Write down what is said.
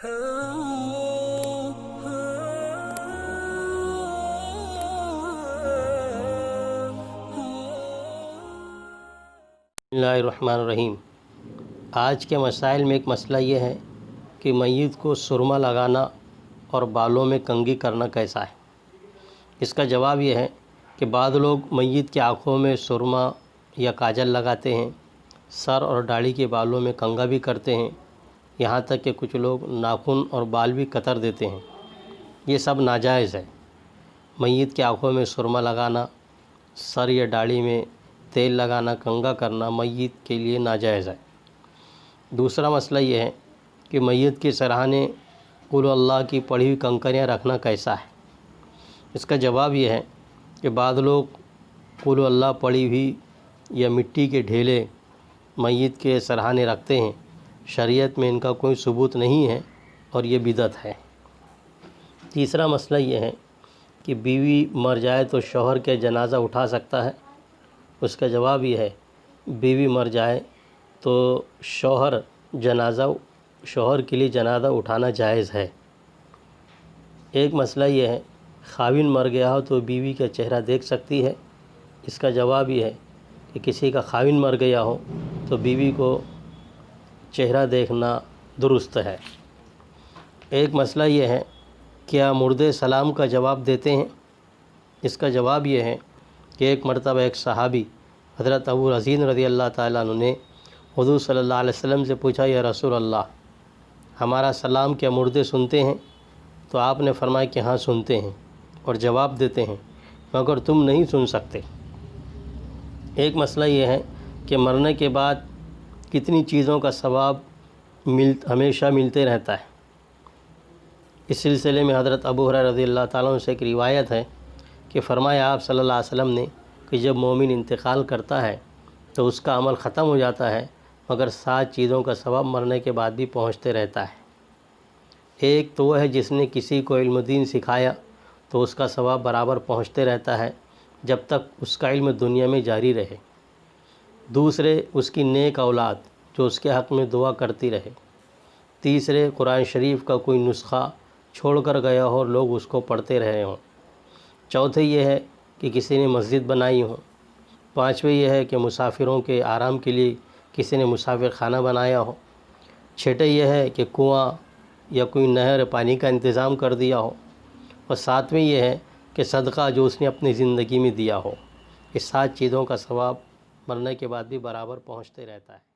बिस्मिल्लाहिर्रहमानिर्रहीम। आज के मसाइल में एक मसला ये है कि मैयत को सुरमा लगाना और बालों में कंघी करना कैसा है। इसका जवाब ये है कि बाद लोग मैयत की आँखों में सुरमा या काजल लगाते हैं, सर और दाढ़ी के बालों में कंघा भी करते हैं, यहाँ तक कि कुछ लोग नाखून और बाल भी कतर देते हैं। ये सब नाजायज़ है। मैयत की आँखों में सुरमा लगाना, सर या दाढ़ी में तेल लगाना, कंघा करना मैयत के लिए नाजायज़ है। दूसरा मसला ये है कि मैयत के सरहाने कुल अल्लाह की पढ़ी हुई कंकरियाँ रखना कैसा है। इसका जवाब ये है कि बाद लोग कुल अल्लाह पढ़ी हुई या मिट्टी के ढेले मैयत के सरहाने रखते हैं। शरीयत में इनका कोई सबूत नहीं है और ये बिदअत है। तीसरा मसला ये है कि बीवी मर जाए तो शौहर के जनाज़ा उठा सकता है। उसका जवाब ये है, बीवी मर जाए तो शौहर के लिए जनाज़ा उठाना जायज़ है। एक मसला ये है, खाविन मर गया हो तो बीवी का चेहरा देख सकती है। इसका जवाब ये है कि किसी का खाविन मर गया हो तो बीवी को चेहरा देखना दुरुस्त है। एक मसला ये है, क्या मुर्दे सलाम का जवाब देते हैं। इसका जवाब ये है कि एक मरतबा एक सहाबी हज़रत अबू रज़ीन रज़ी अल्लाह ताला अन्हु ने हुज़ूर सल्लल्लाहु अलैहि वसल्लम से पूछा, या रसूल अल्लाह, हमारा सलाम क्या मुर्दे सुनते हैं। तो आपने फरमाया कि हाँ सुनते हैं और जवाब देते हैं, मगर तुम नहीं सुन सकते। एक मसला ये है कि मरने के बाद कितनी चीज़ों का सवाब हमेशा मिलते रहता है। इस सिलसिले में हज़रत अबू हुरैरा रज़ी अल्लाह ताला अन्हु से एक रिवायत है कि फरमाया आप सल्लल्लाहु अलैहि वसल्लम ने कि जब मोमिन इंतकाल करता है तो उसका अमल ख़त्म हो जाता है, मगर 7 चीज़ों का सवाब मरने के बाद भी पहुँचते रहता है। एक तो वह है जिसने किसी को इल्म दीन सिखाया तो उसका सवाब बराबर पहुँचते रहता है जब तक उसका इल्म दुनिया में जारी रहे। दूसरे, उसकी नेक औलाद जो उसके हक़ में दुआ करती रहे। तीसरे, कुरान शरीफ का कोई नुस्खा छोड़ कर गया हो और लोग उसको पढ़ते रहे हों। चौथे ये है कि किसी ने मस्जिद बनाई हो। पाँचवें यह है कि मुसाफिरों के आराम के लिए किसी ने मुसाफिर खाना बनाया हो। छठे यह है कि कुआं या कोई नहर पानी का इंतज़ाम कर दिया हो। और सातवें यह है कि सदका जो उसने अपनी ज़िंदगी में दिया हो। इस 7 चीज़ों का सवाब मरने के बाद भी बराबर पहुँचते रहता है।